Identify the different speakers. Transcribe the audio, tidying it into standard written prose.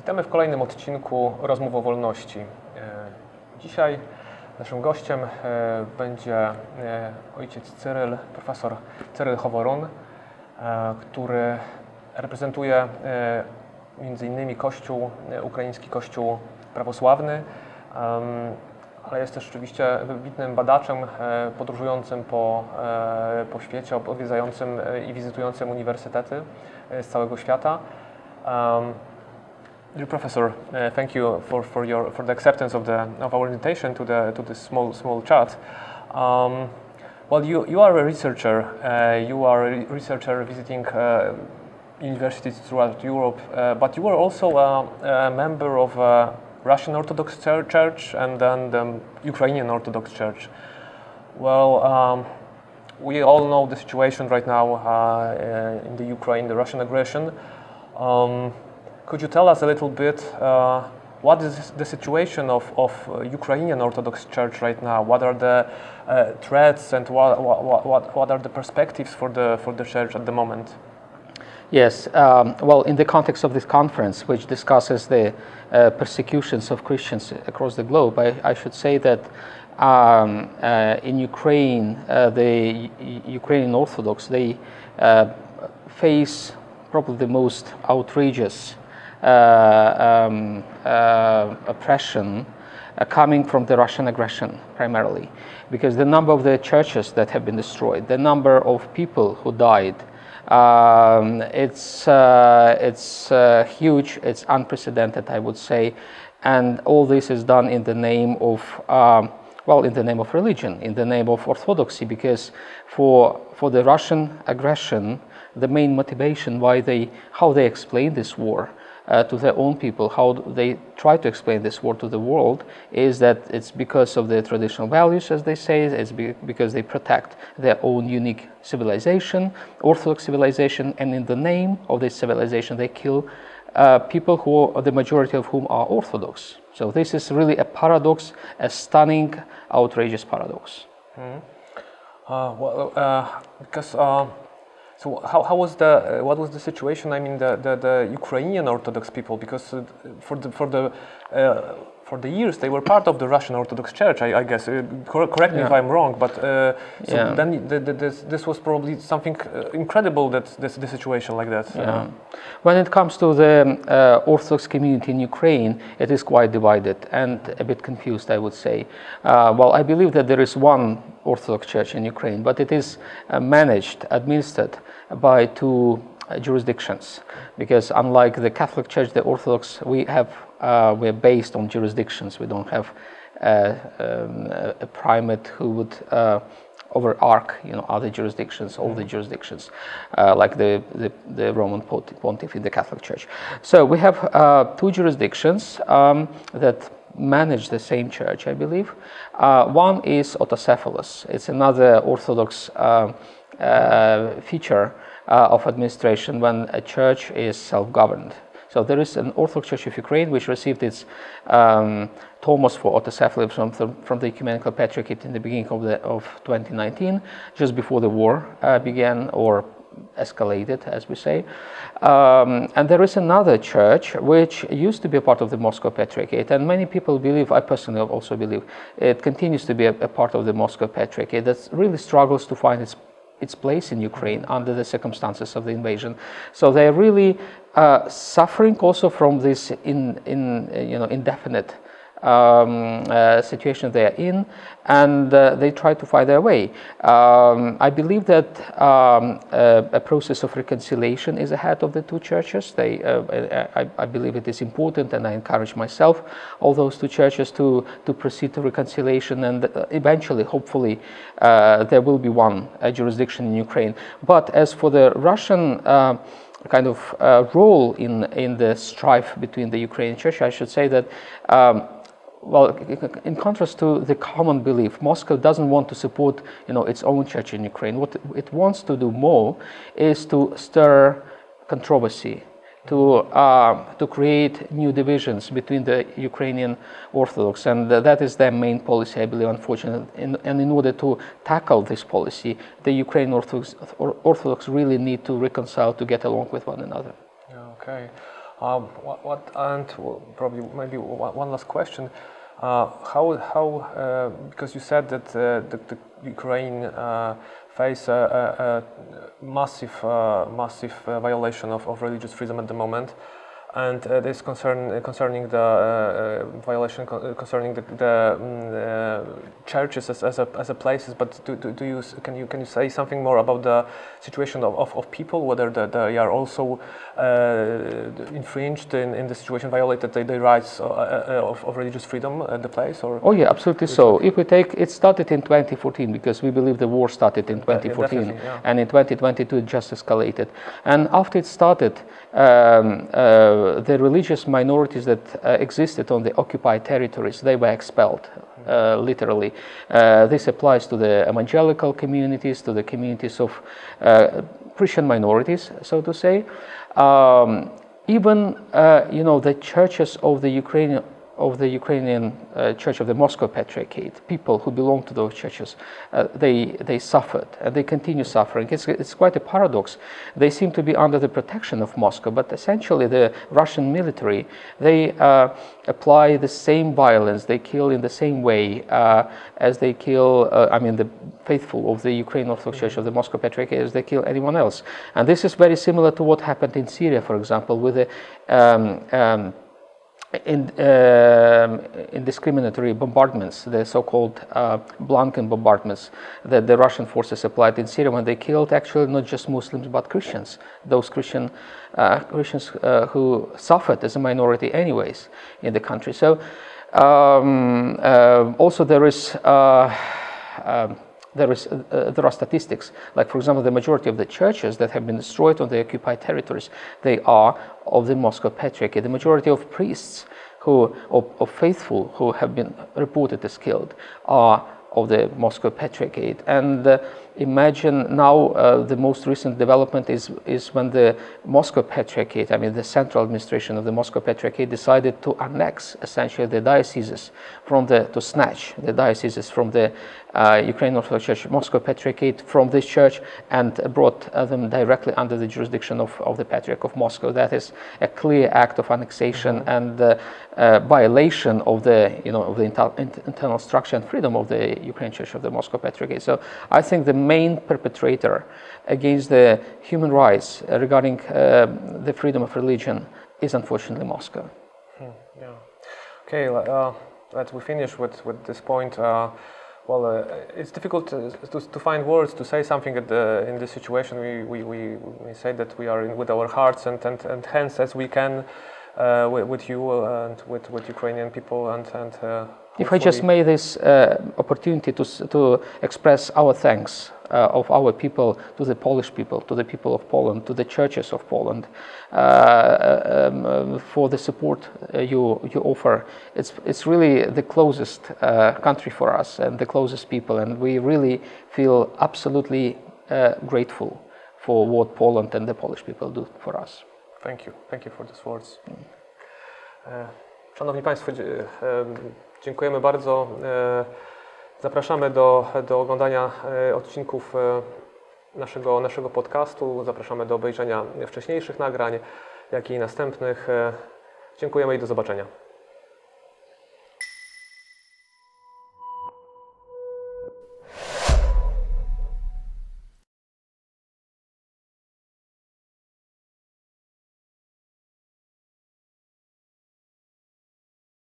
Speaker 1: Witamy w kolejnym odcinku Rozmów o wolności. Dzisiaj naszym gościem będzie ojciec Cyryl, profesor Cyryl Hovorun, który reprezentuje między innymi Kościół, ukraiński Kościół Prawosławny, ale jest też oczywiście wybitnym badaczem podróżującym po świecie, odwiedzającym i wizytującym uniwersytety z całego świata. Dear Professor, thank you for the acceptance of our invitation to this small chat. Well, you are a researcher. You are a researcher visiting universities throughout Europe, but you are also a member of Russian Orthodox Church and then the Ukrainian Orthodox Church. Well, we all know the situation right now in the Ukraine, the Russian aggression. Could you tell us a little bit what is the situation of Ukrainian Orthodox Church right now? What are the threats and what are the perspectives for the church at the moment?
Speaker 2: Yes, well, in the context of this conference, which discusses the persecutions of Christians across the globe, I should say that in Ukraine, the Ukrainian Orthodox, they face probably the most outrageous oppression coming from the Russian aggression primarily, because the number of the churches that have been destroyed, the number of people who died, it's huge, it's unprecedented, I would say, and all this is done in the name of well, in the name of religion, in the name of orthodoxy, because for the Russian aggression, the main motivation how they explain this war to their own people, how they try to explain this war to the world, is that it's because of their traditional values, as they say, it's because they protect their own unique civilization, Orthodox civilization, and in the name of this civilization they kill people the majority of whom are Orthodox. So this is really a paradox, a stunning, outrageous paradox.
Speaker 1: So what was the situation? I mean, the Ukrainian Orthodox people, because for the years they were part of the Russian Orthodox Church, I guess. Correct me if I'm wrong, but then this was probably something incredible, that the situation like that.
Speaker 2: Yeah. When it comes to the Orthodox community in Ukraine, it is quite divided and a bit confused, I would say. Well, I believe that there is one Orthodox Church in Ukraine, but it is managed, administered by two jurisdictions, because unlike the Catholic Church, the Orthodox, we're based on jurisdictions. We don't have a primate who would overarch, other jurisdictions, all the jurisdictions, like the Roman Pontiff in the Catholic Church. So we have two jurisdictions that manage the same church, I believe. One is autocephalous. It's another Orthodox feature of administration when a church is self-governed. So there is an Orthodox Church of Ukraine which received its Tomos for autocephaly from the Ecumenical Patriarchate in the beginning of 2019, just before the war began or escalated, as we say. And there is another church which used to be a part of the Moscow Patriarchate, and many people believe, I personally also believe, it continues to be a part of the Moscow Patriarchate that really struggles to find its place in Ukraine under the circumstances of the invasion. So they're really suffering also from this indefinite situation they are in, and they try to find their way. I believe that a process of reconciliation is ahead of the two churches. I believe it is important, and I encourage myself, all those two churches to proceed to reconciliation, and eventually, hopefully, there will be one jurisdiction in Ukraine. But as for the Russian kind of role in the strife between the Ukrainian Church, I should say that well, in contrast to the common belief, Moscow doesn't want to support, its own church in Ukraine. What it wants to do more is to stir controversy, to create new divisions between the Ukrainian Orthodox, and that is their main policy, I believe, unfortunately. And in order to tackle this policy, the Ukrainian Orthodox really need to reconcile, to get along with one another.
Speaker 1: Okay. Probably maybe one last question. Because you said that the Ukraine face a massive violation of religious freedom at the moment, and this concerning the violation concerning the churches as a places. But can you say something more about the situation of people, whether they are also infringed in the situation, violated the rights of religious freedom at the place? Or?
Speaker 2: Oh yeah, absolutely so. If we take, it started in 2014 because we believe the war started in 2014,
Speaker 1: yeah.
Speaker 2: And in 2022 it just escalated. And after it started, the religious minorities that existed on the occupied territories, they were expelled, literally. This applies to the evangelical communities, to the communities of Christian minorities, so to say. Even the churches of the Ukrainian Church of the Moscow Patriarchate, people who belong to those churches, they suffered and they continue suffering. It's quite a paradox. They seem to be under the protection of Moscow, but essentially the Russian military, they apply the same violence, they kill in the same way as they kill, the faithful of the Ukrainian Orthodox Church of the Moscow Patriarchate, as they kill anyone else. And this is very similar to what happened in Syria, for example, with the indiscriminatory bombardments, the so-called Blanken bombardments that the Russian forces applied in Syria, when they killed actually not just Muslims but Christians, those Christians who suffered as a minority anyways in the country. So also there are statistics, like for example the majority of the churches that have been destroyed on the occupied territories, they are of the Moscow Patriarchate. The majority of priests of faithful who have been reported as killed are of the Moscow Patriarchate. And imagine now the most recent development is when the Moscow Patriarchate, the central administration of the Moscow Patriarchate, decided to annex essentially the dioceses to snatch the dioceses from the Ukrainian Orthodox Church Moscow Patriarchate from this church and brought them directly under the jurisdiction of the Patriarch of Moscow. That is a clear act of annexation and violation of the internal structure and freedom of the Ukrainian Church of the Moscow Patriarchate. So I think the main perpetrator against the human rights regarding the freedom of religion is unfortunately Moscow.
Speaker 1: Yeah. Okay, let's finish with this point. It's difficult to find words to say something in this situation. We say that we are with our hearts and hands as we can with you and with Ukrainian people and
Speaker 2: if I just may this opportunity to express our thanks of our people to the Polish people, to the people of Poland, to the churches of Poland for the support you offer. It's really the closest country for us and the closest people, and we really feel absolutely grateful for what Poland and the Polish people do for us.
Speaker 1: Thank you for these words. Szanowni Państwo, dziękujemy bardzo. Zapraszamy do oglądania odcinków naszego podcastu. Zapraszamy do obejrzenia wcześniejszych nagrań, jak i następnych. Dziękujemy i do zobaczenia.